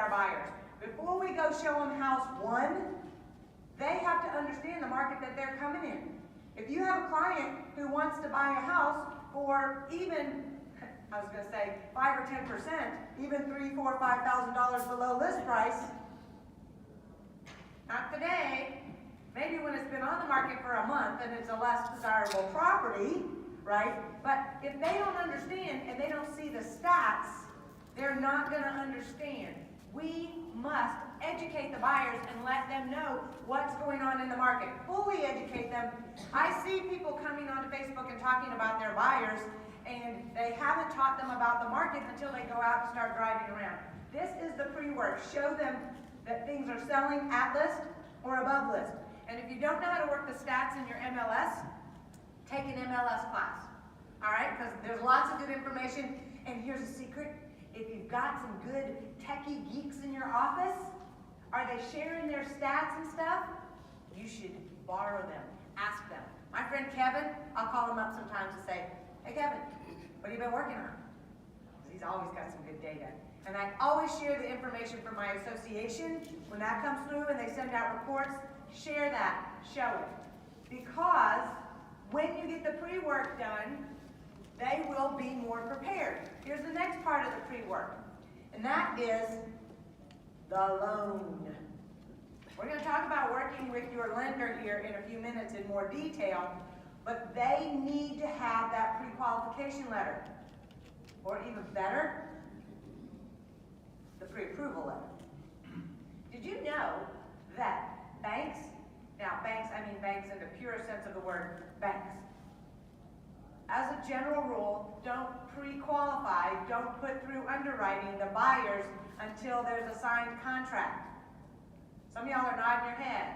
our buyers. Before we go show them house one, they have to understand the market that they're coming in. If you have a client who wants to buy a house for even, I was going to say 5 or 10%, even $3,000, $4,000, $5,000 below list price, not today. Maybe when it's been on the market for a month and it's a less desirable property, right? But if they don't understand and they don't see the stats, they're not going to understand. We must educate the buyers and let them know what's going on in the market. Fully educate them. I see people coming onto Facebook and talking about their buyers, and they haven't taught them about the market until they go out and start driving around. This is the pre-work. Show them that things are selling at list or above list. And if you don't know how to work the stats in your MLS, take an MLS class. All right? Because there's lots of good information. And here's a secret. If you've got some good techie geeks in your office, are they sharing their stats and stuff? You should borrow them. Ask them. My friend Kevin, I'll call him up sometimes and say, hey Kevin, what have you been working on? Because he's always got some good data. And I always share the information from my association. When that comes through and they send out reports, share that, show it. Because when you get the pre-work done, they will be more prepared. Here's the next part of the pre-work, and that is the loan. We're going to talk about working with your lender here in a few minutes in more detail, but they need to have that pre-qualification letter. Or even better, the pre-approval letter. Did you know that banks, now banks, I mean banks in the purest sense of the word, banks, as a general rule, don't pre-qualify, don't put through underwriting the buyers until there's a signed contract. Some of y'all are nodding your head.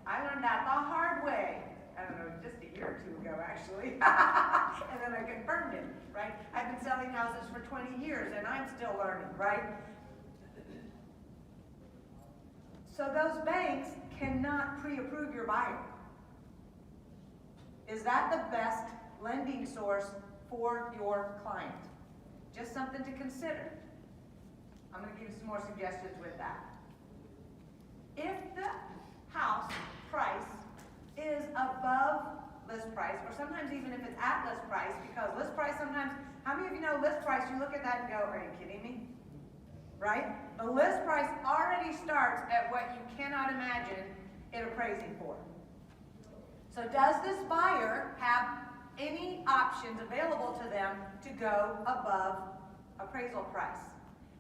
I learned that the hard way. I don't know, just a year or two ago, actually. And then I confirmed it, right? I've been selling houses for 20 years, and I'm still learning, right? So those banks cannot pre-approve your buyer. Is that the best lending source for your client? Just something to consider. I'm going to give you some more suggestions with that. If the house price is above list price, or sometimes even if it's at list price, because list price sometimes, how many of you know list price, you look at that and go, are you kidding me? Right? The list price already starts at what you cannot imagine it appraising for. So does this buyer have any options available to them to go above appraisal price?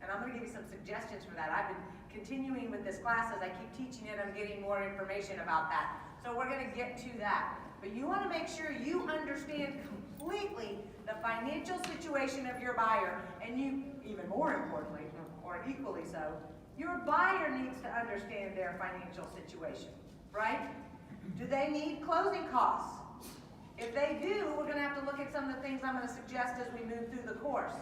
And I'm going to give you some suggestions for that. I've been continuing with this class as I keep teaching it. I'm getting more information about that. So we're going to get to that. But you want to make sure you understand completely the financial situation of your buyer, and you, even more importantly, or equally so, your buyer needs to understand their financial situation, right? Do they need closing costs? If they do, we're going to have to look at some of the things I'm going to suggest as we move through the course.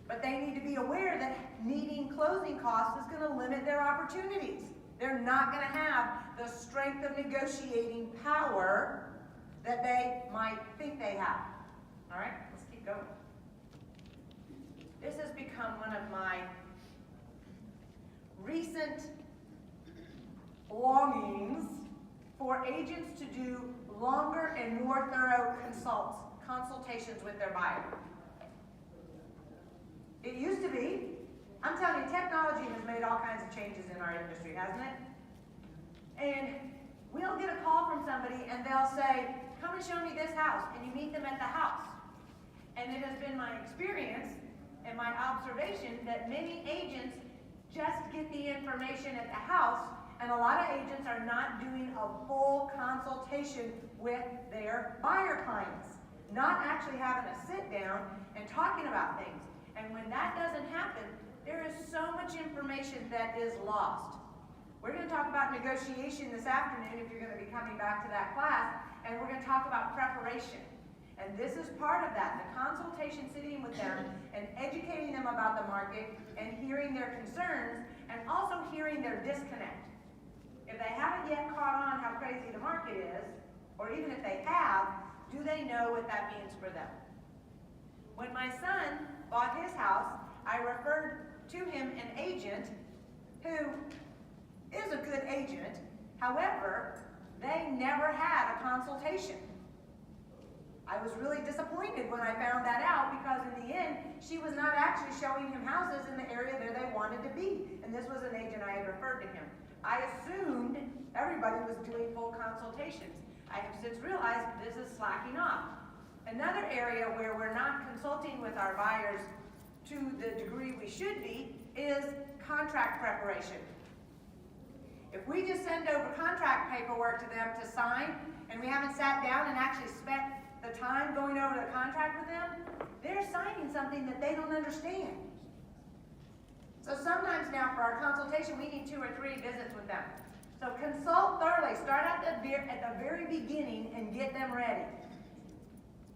But they need to be aware that needing closing costs is going to limit their opportunities. They're not going to have the strength of negotiating power that they might think they have. All right, let's keep going. This has become one of my recent longings for agents to do longer and more thorough consultations with their buyer. It used to be, I'm telling you, technology has made all kinds of changes in our industry, hasn't it? And we'll get a call from somebody and they'll say, come and show me this house, and you meet them at the house. And it has been my experience and my observation that many agents just get the information at the house, and a lot of agents are not doing a full consultation with their buyer clients, not actually having a sit down and talking about things. And when that doesn't happen, there is so much information that is lost. We're going to talk about negotiation this afternoon if you're going to be coming back to that class, and we're going to talk about preparation. And this is part of that, the consultation, sitting with them and educating them about the market and hearing their concerns and also hearing their disconnect. If they haven't yet caught on how crazy the market is, or even if they have, do they know what that means for them? When my son bought his house, I referred to him an agent who is a good agent. However, they never had a consultation. I was really disappointed when I found that out, because in the end, she was not actually showing him houses in the area that they wanted to be. And this was an agent I had referred to him. I assumed everybody was doing full consultations. I have since realized this is slacking off. Another area where we're not consulting with our buyers to the degree we should be is contract preparation. If we just send over contract paperwork to them to sign, and we haven't sat down and actually spent the time going over the contract with them, they're signing something that they don't understand. So sometimes now for our consultation, we need 2 or 3 visits with them. So consult thoroughly. Start at the very beginning and get them ready.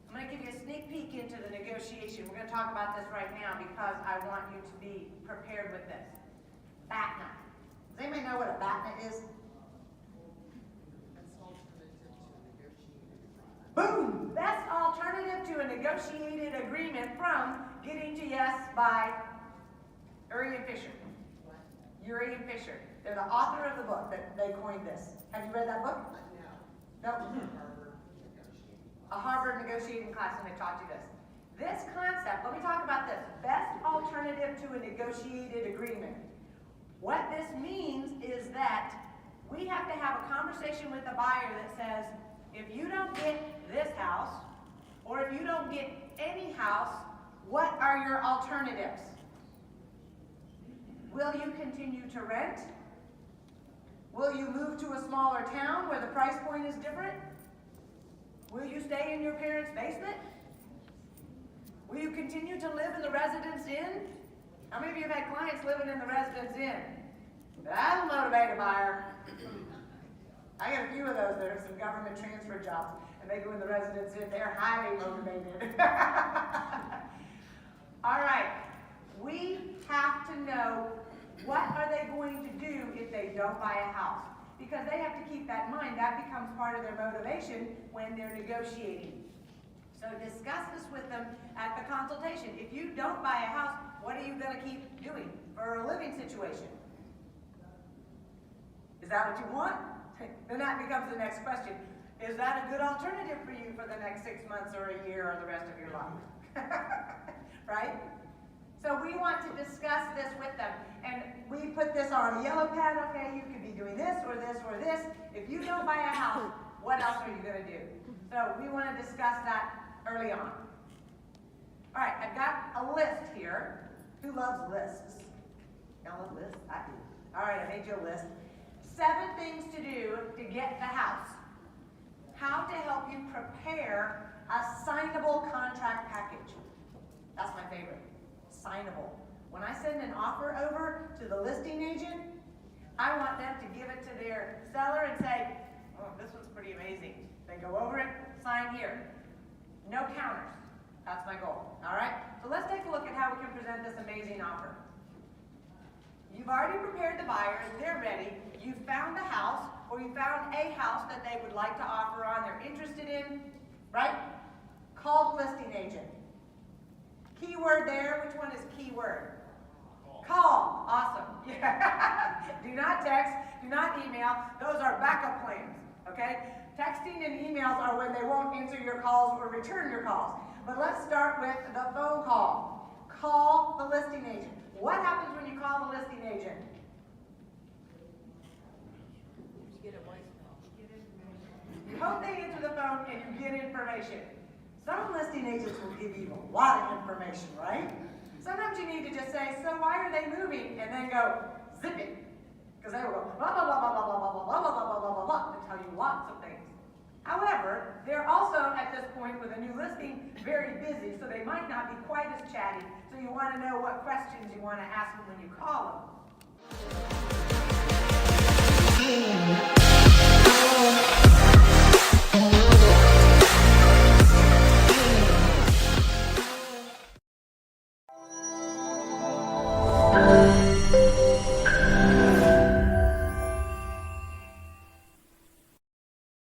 I'm going to give you a sneak peek into the negotiation. We're going to talk about this right now because I want you to be prepared with this. BATNA. Does anybody know what a BATNA is? Boom! Best alternative to a negotiated agreement from getting to yes by Uri and Fisher. Uri and Fisher. They're the author of the book that they coined this. Have you read that book? No. A Harvard negotiating class, and they taught you this. This concept, let me talk about this. Best alternative to a negotiated agreement. What this means is that we have to have a conversation with the buyer that says, if you don't get this house, or if you don't get any house, what are your alternatives? Will you continue to rent? Will you move to a smaller town where the price point is different? Will you stay in your parents' basement? Will you continue to live in the Residence Inn? How many of you have had clients living in the Residence Inn? That'll motivate a buyer. I got a few of those. There's some government transfer jobs, and they go in the Residence Inn. They're highly motivated. All right. We have to know, what are they going to do if they don't buy a house? Because they have to keep that in mind. That becomes part of their motivation when they're negotiating. So discuss this with them at the consultation. If you don't buy a house, what are you going to keep doing for a living situation? Is that what you want? Then that becomes the next question. Is that a good alternative for you for the next 6 months or a year or the rest of your life? Right? So we want to discuss this with them. And we put this on a yellow pad. Okay, you could be doing this or this or this. If you don't buy a house, what else are you going to do? So we want to discuss that early on. All right, I've got a list here. Who loves lists? Y'all love lists? I do. All right, I made you a list. 7 things to do to get the house. How to help you prepare a signable contract package. That's my favorite. Signable. When I send an offer over to the listing agent, I want them to give it to their seller and say, oh, this one's pretty amazing. They go over it, sign here. No counters. That's my goal. All right? So let's take a look at how we can present this amazing offer. You've already prepared the buyers. They're ready. You found a house, or you found a house that they would like to offer on, they're interested in, right? Call the listing agent. Keyword there, which one is keyword? Call. Awesome. Yeah. Do not text, do not email. Those are backup plans, okay? Texting and emails are when they won't answer your calls or return your calls. But let's start with the phone call. Call the listing agent. What happens when you call the listing agent? You get a voicemail. You hope they answer the phone and you get information. Some listing agents will give you a lot of information, right? Sometimes you need to just say, so why are they moving? And then go, zip it. Because they will go, blah, blah, blah, blah, blah, blah, blah, blah, blah, blah, blah, blah, blah, and tell you lots of things. However, they're also, at this point with a new listing, very busy, so they might not be quite as chatty. So you want to know what questions you want to ask them when you call them.